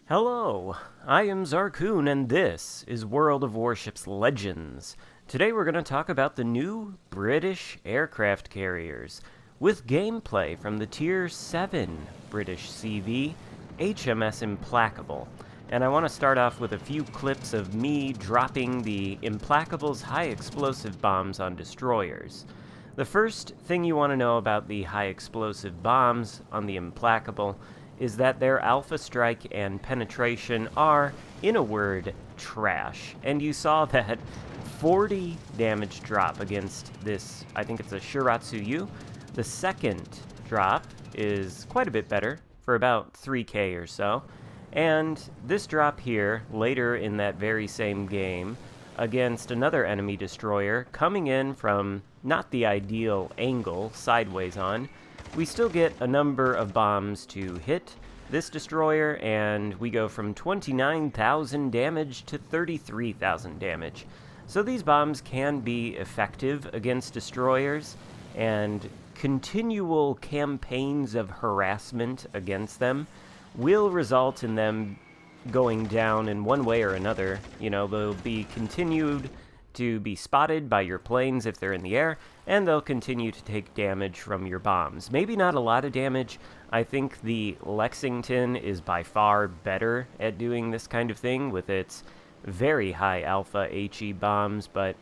Hello, I am Xarkun and this is World of Warships Legends. Today we're going to talk about the new British aircraft carriers with gameplay from the Tier 7 British CV, HMS Implacable. And I want to start off with a few clips of me dropping the Implacable's high explosive bombs on destroyers. The first thing you want to know about the high explosive bombs on the Implacable is that their alpha strike and penetration are, in a word, trash. And you saw that 40 damage drop against this, I think it's a Shiratsuyu. The second drop is quite a bit better, for about 3k or so. And this drop here, later in that very same game, against another enemy destroyer, coming in from not the ideal angle, sideways on, we still get a number of bombs to hit this destroyer, and we go from 29,000 damage to 33,000 damage. So these bombs can be effective against destroyers, and continual campaigns of harassment against them will result in them going down in one way or another. You know, they'll be continued to be spotted by your planes if they're in the air, and they'll continue to take damage from your bombs. Maybe not a lot of damage. I think the Lexington is by far better at doing this kind of thing with its very high alpha HE bombs, but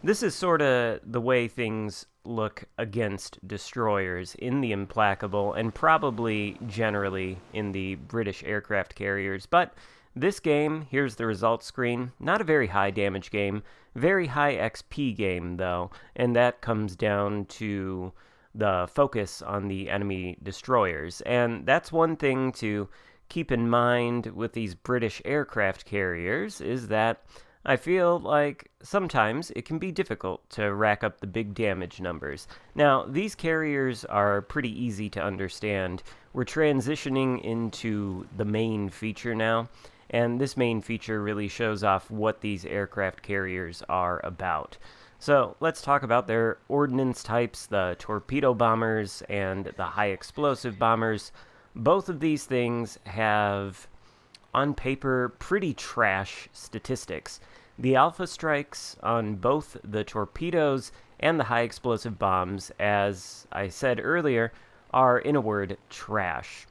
this is sort of the way things look against destroyers in the Implacable, and probably generally in the British aircraft carriers. But this game, here's the results screen, not a very high damage game, very high XP game though, and that comes down to the focus on the enemy destroyers. And that's one thing to keep in mind with these British aircraft carriers, is that I feel like sometimes it can be difficult to rack up the big damage numbers. Now, these carriers are pretty easy to understand. We're transitioning into the main feature now, and this main feature really shows off what these aircraft carriers are about. So let's talk about their ordnance types, the torpedo bombers and the high explosive bombers. Both of these things have, on paper, pretty trash statistics. The alpha strikes on both the torpedoes and the high explosive bombs, as I said earlier, are, in a word, trash.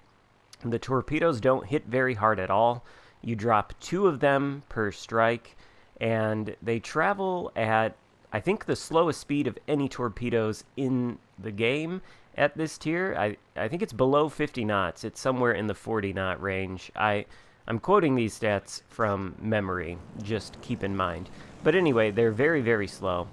The torpedoes don't hit very hard at all. You drop 2 of them per strike, and they travel at, I think, the slowest speed of any torpedoes in the game at this tier. I think it's below 50 knots. It's somewhere in the 40 knot range. I'm quoting these stats from memory, just keep in mind. But anyway, they're very, very slow,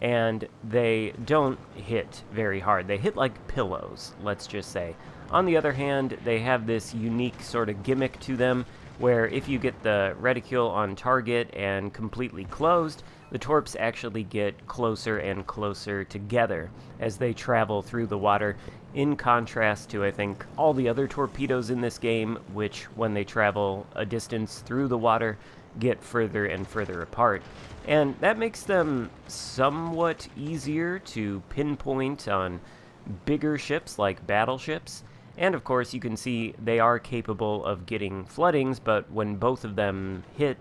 and they don't hit very hard. They hit like pillows, let's just say. On the other hand, they have this unique sort of gimmick to them, where if you get the reticule on target and completely closed, the torps actually get closer and closer together as they travel through the water, in contrast to, I think, all the other torpedoes in this game, which, when they travel a distance through the water, get further and further apart. And that makes them somewhat easier to pinpoint on bigger ships like battleships. And of course, you can see they are capable of getting floodings, but when both of them hit,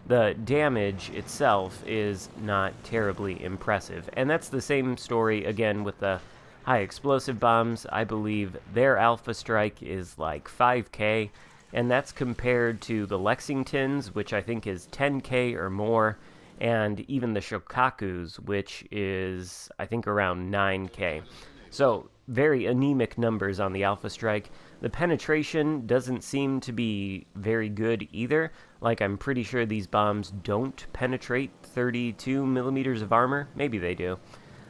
the damage itself is not terribly impressive. And that's the same story again with the high explosive bombs. I believe their alpha strike is like 5k, and that's compared to the Lexingtons, which I think is 10k or more, and even the Shokakus, which is, I think, around 9k. So very anemic numbers on the alpha strike. The penetration doesn't seem to be very good either. Like, I'm pretty sure these bombs don't penetrate 32 millimeters of armor. Maybe they do,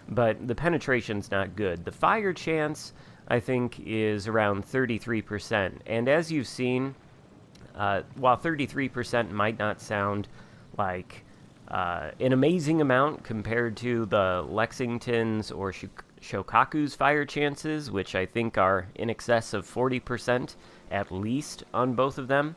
but the penetration's not good. The fire chance, I think, is around 33%. And as you've seen, while 33% might not sound like an amazing amount compared to the Lexingtons or Shokaku's fire chances, which I think are in excess of 40% at least on both of them,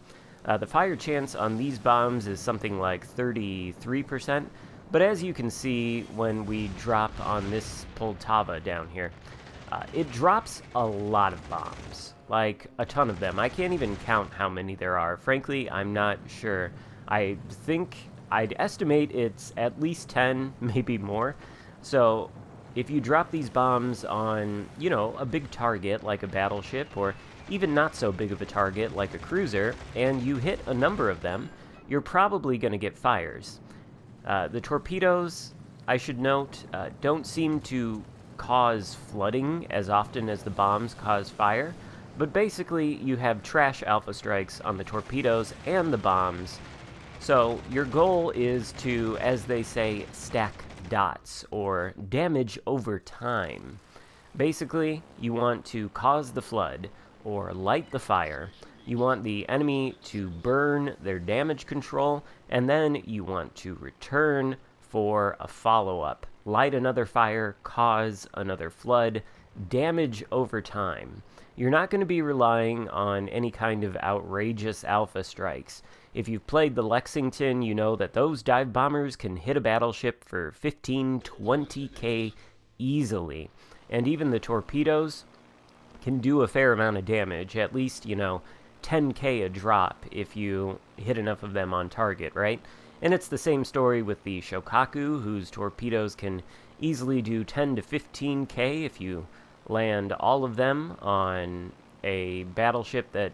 the fire chance on these bombs is something like 33%. But as you can see when we drop on this Poltava down here, It drops a lot of bombs, like a ton of them. I can't even count how many there are. Frankly, I'm not sure. I think I'd estimate it's at least 10, maybe more. So if you drop these bombs on, a big target like a battleship, or even not so big of a target like a cruiser, and you hit a number of them, you're probably going to get fires. The torpedoes, I should note, don't seem to cause flooding as often as the bombs cause fire, but basically you have trash alpha strikes on the torpedoes and the bombs. So your goal is to, as they say, stack dots, or damage over time. Basically, you want to cause the flood, or light the fire. You want the enemy to burn their damage control, and then you want to return for a follow-up. Light another fire, cause another flood, damage over time. You're not going to be relying on any kind of outrageous alpha strikes. If you've played the Lexington, you know that those dive bombers can hit a battleship for 15, 20k easily. And even the torpedoes can do a fair amount of damage, at least, 10k a drop if you hit enough of them on target, right? And it's the same story with the Shokaku, whose torpedoes can easily do 10 to 15k if you land all of them on a battleship that,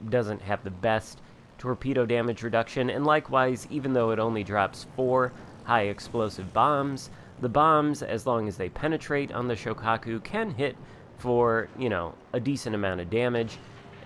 doesn't have the best torpedo damage reduction. And likewise, even though it only drops 4 high explosive bombs, the bombs, as long as they penetrate on the Shokaku, can hit for, a decent amount of damage.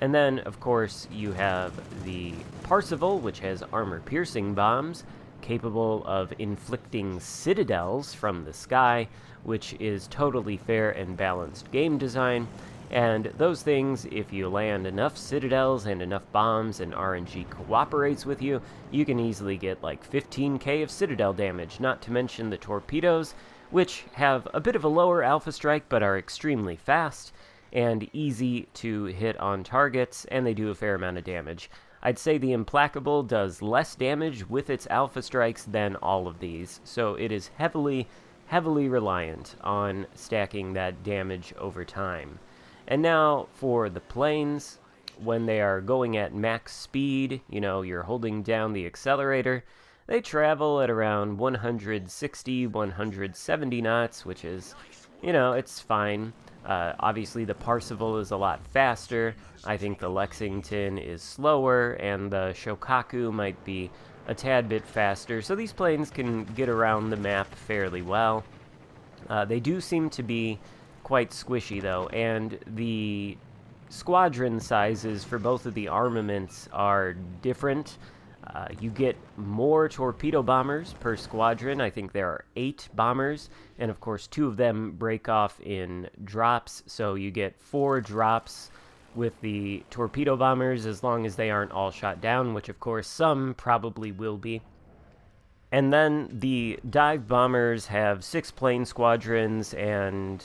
And then, of course, you have the Parseval, which has armor-piercing bombs, capable of inflicting citadels from the sky, which is totally fair and balanced game design. And those things, if you land enough citadels and enough bombs and RNG cooperates with you, you can easily get like 15k of citadel damage, not to mention the torpedoes, which have a bit of a lower alpha strike but are extremely fast and easy to hit on targets, and they do a fair amount of damage. I'd say the Implacable does less damage with its alpha strikes than all of these, so it is heavily reliant on stacking that damage over time. And now for the planes, when they are going at max speed, you're holding down the accelerator, they travel at around 160, 170 knots, which is, it's fine. Obviously, the Parseval is a lot faster. I think the Lexington is slower, and the Shokaku might be a tad bit faster. So these planes can get around the map fairly well. They do seem to be quite squishy, though, and the squadron sizes for both of the armaments are different. You get more torpedo bombers per squadron. I think there are 8 bombers, and of course 2 of them break off in drops, so you get 4 drops with the torpedo bombers as long as they aren't all shot down, which of course some probably will be. And then the dive bombers have 6 plane squadrons and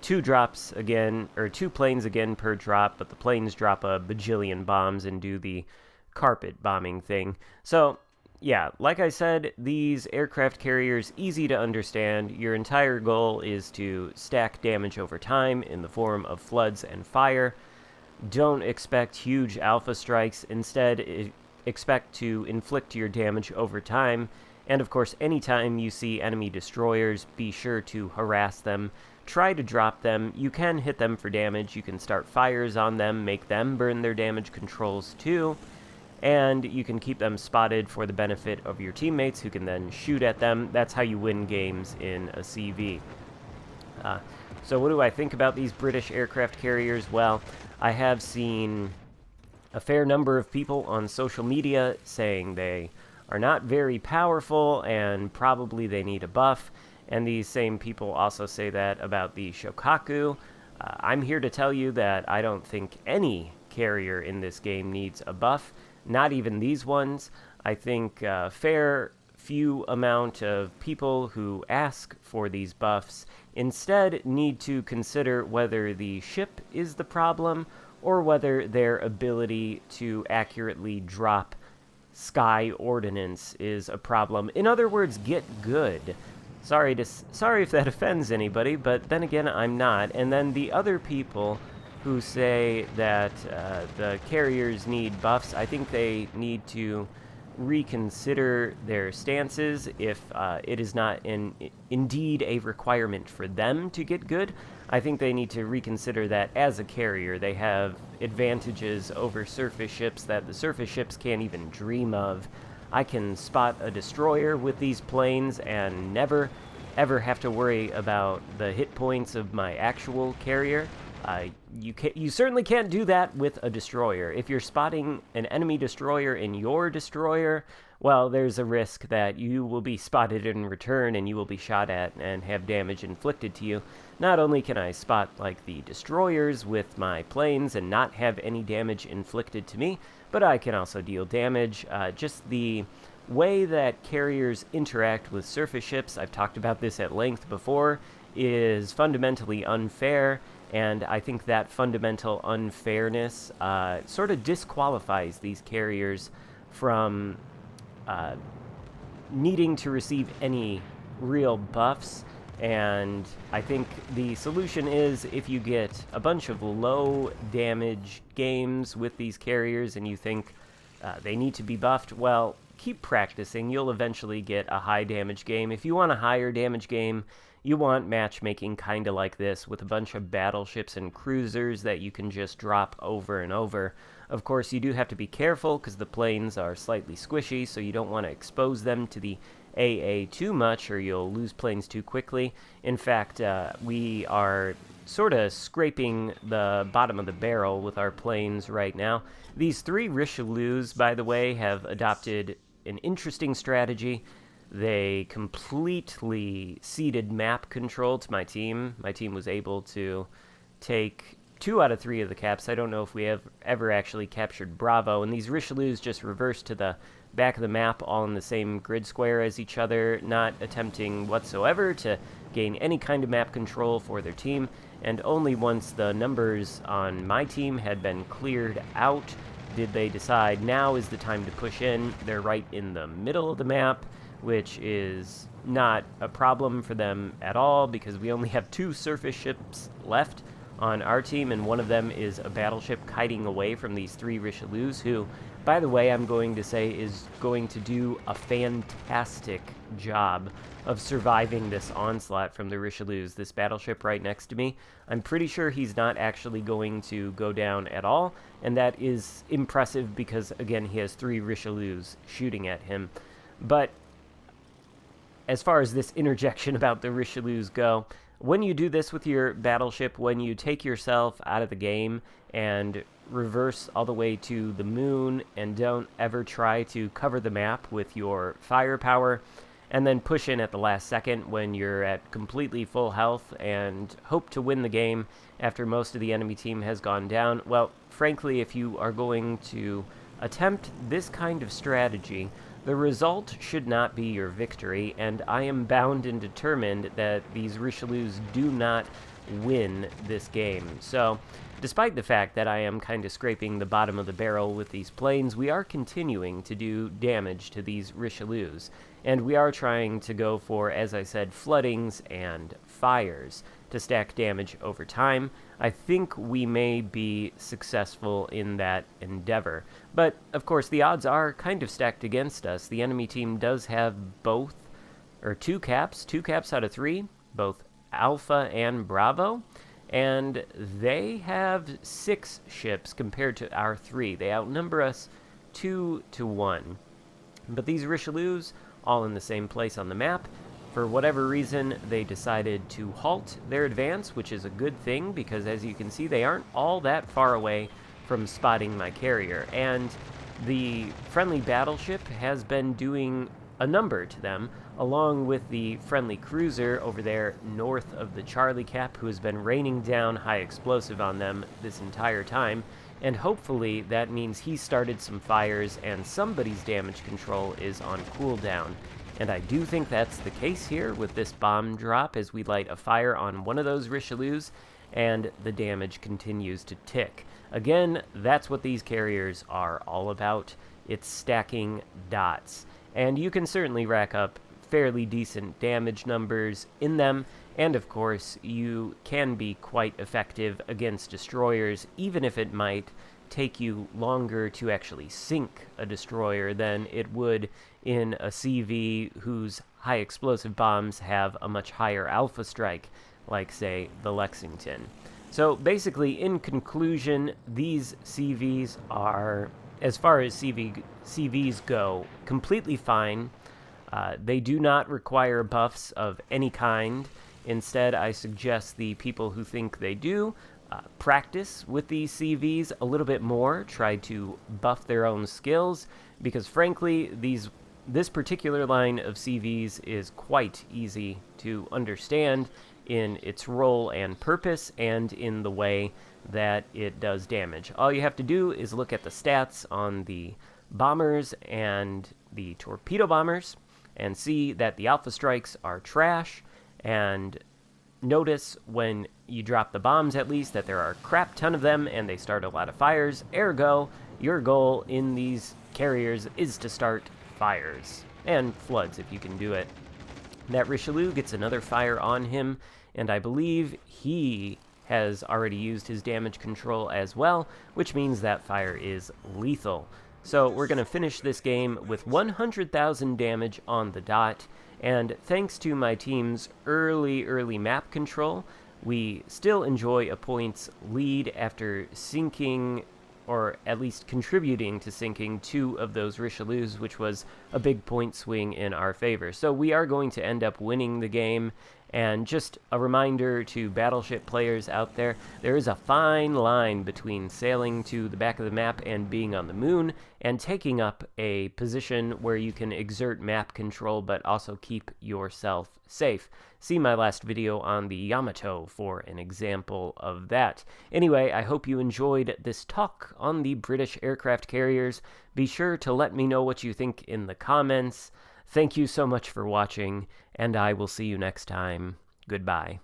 2 drops again, or 2 planes again per drop, but the planes drop a bajillion bombs and do the carpet bombing thing. So, yeah, like I said, these aircraft carriers, easy to understand. Your entire goal is to stack damage over time in the form of floods and fire. Don't expect huge alpha strikes. Instead, expect to inflict your damage over time. And of course, anytime you see enemy destroyers, be sure to harass them. Try to drop them. You can hit them for damage. You can start fires on them, make them burn their damage controls too. And you can keep them spotted for the benefit of your teammates, who can then shoot at them. That's how you win games in a CV. So what do I think about these British aircraft carriers? Well, I have seen a fair number of people on social media saying they are not very powerful and probably they need a buff. And these same people also say that about the Shokaku. I'm here to tell you that I don't think any carrier in this game needs a buff. Not even these ones. I think a fair few amount of people who ask for these buffs instead need to consider whether the ship is the problem or whether their ability to accurately drop sky ordnance is a problem. In other words, get good. Sorry if that offends anybody, but then again, I'm not. And then the other people who say that the carriers need buffs, I think they need to reconsider their stances if it is not indeed a requirement for them to get good. I think they need to reconsider that as a carrier. They have advantages over surface ships that the surface ships can't even dream of. I can spot a destroyer with these planes and never, ever have to worry about the hit points of my actual carrier. You certainly can't do that with a destroyer. If you're spotting an enemy destroyer in your destroyer, well, there's a risk that you will be spotted in return and you will be shot at and have damage inflicted to you. Not only can I spot, like, the destroyers with my planes and not have any damage inflicted to me, but I can also deal damage. Just the way that carriers interact with surface ships, I've talked about this at length before, is fundamentally unfair. And I think that fundamental unfairness sort of disqualifies these carriers from needing to receive any real buffs. And I think the solution is, if you get a bunch of low damage games with these carriers and you think they need to be buffed, well, keep practicing. You'll eventually get a high damage game. If you want a higher damage game, you want matchmaking kind of like this, with a bunch of battleships and cruisers that you can just drop over and over. Of course, you do have to be careful because the planes are slightly squishy, so you don't want to expose them to the AA too much or you'll lose planes too quickly. In fact, we are sort of scraping the bottom of the barrel with our planes right now. These three Richelieus, by the way, have adopted an interesting strategy. They completely ceded map control to my team. My team was able to take 2 out of 3 of the caps. I don't know if we have ever actually captured Bravo. And these Richelieus just reversed to the back of the map, all in the same grid square as each other, not attempting whatsoever to gain any kind of map control for their team. And only once the numbers on my team had been cleared out did they decide now is the time to push in. They're right in the middle of the map, which is not a problem for them at all because we only have 2 surface ships left on our team, and one of them is a battleship kiting away from these 3 Richelieus, who, by the way, I'm going to say is going to do a fantastic job of surviving this onslaught from the Richelieus. This battleship right next to me, I'm pretty sure he's not actually going to go down at all, and that is impressive because, again, he has 3 Richelieus shooting at him. But as far as this interjection about the Richelieus go, when you do this with your battleship, when you take yourself out of the game and reverse all the way to the moon and don't ever try to cover the map with your firepower, and then push in at the last second when you're at completely full health and hope to win the game after most of the enemy team has gone down, well, frankly, if you are going to attempt this kind of strategy, the result should not be your victory, and I am bound and determined that these Richelieus do not win this game. So, despite the fact that I am kind of scraping the bottom of the barrel with these planes, we are continuing to do damage to these Richelieus, and we are trying to go for, as I said, floodings and fires to stack damage over time. I think we may be successful in that endeavor. But, of course, the odds are kind of stacked against us. The enemy team does have both, or 2 caps out of 3, both Alpha and Bravo, and they have 6 ships compared to our 3. They outnumber us 2 to 1. But these Richelieus, all in the same place on the map, for whatever reason, they decided to halt their advance, which is a good thing because, as you can see, they aren't all that far away from spotting my carrier. And the friendly battleship has been doing a number to them, along with the friendly cruiser over there north of the Charlie Cap, who has been raining down high explosive on them this entire time. And hopefully that means he started some fires and somebody's damage control is on cooldown. And I do think that's the case here with this bomb drop as we light a fire on one of those Richelieus, and the damage continues to tick. Again, that's what these carriers are all about. It's stacking dots. And you can certainly rack up fairly decent damage numbers in them, and of course, you can be quite effective against destroyers, even if it might take you longer to actually sink a destroyer than it would in a CV whose high explosive bombs have a much higher alpha strike, like, say, the Lexington. So basically, in conclusion, these CVs are, as far as CVs go, completely fine. They do not require buffs of any kind. Instead, I suggest the people who think they do practice with these CVs a little bit more, try to buff their own skills, because frankly, this particular line of CVs is quite easy to understand in its role and purpose, and in the way that it does damage. All you have to do is look at the stats on the bombers and the torpedo bombers, and see that the alpha strikes are trash, and notice when you drop the bombs, at least, that there are a crap ton of them and they start a lot of fires. Ergo, your goal in these carriers is to start fires. And floods, if you can do it. That Richelieu gets another fire on him, and I believe he has already used his damage control as well, which means that fire is lethal. So we're going to finish this game with 100,000 damage on the dot, and thanks to my team's early map control, we still enjoy a points lead after sinking, or at least contributing to sinking, 2 of those Richelieus, which was a big point swing in our favor. So we are going to end up winning the game. And just a reminder to battleship players out there, there is a fine line between sailing to the back of the map and being on the moon, and taking up a position where you can exert map control but also keep yourself safe. See my last video on the Yamato for an example of that. Anyway, I hope you enjoyed this talk on the British aircraft carriers. Be sure to let me know what you think in the comments. Thank you so much for watching, and I will see you next time. Goodbye.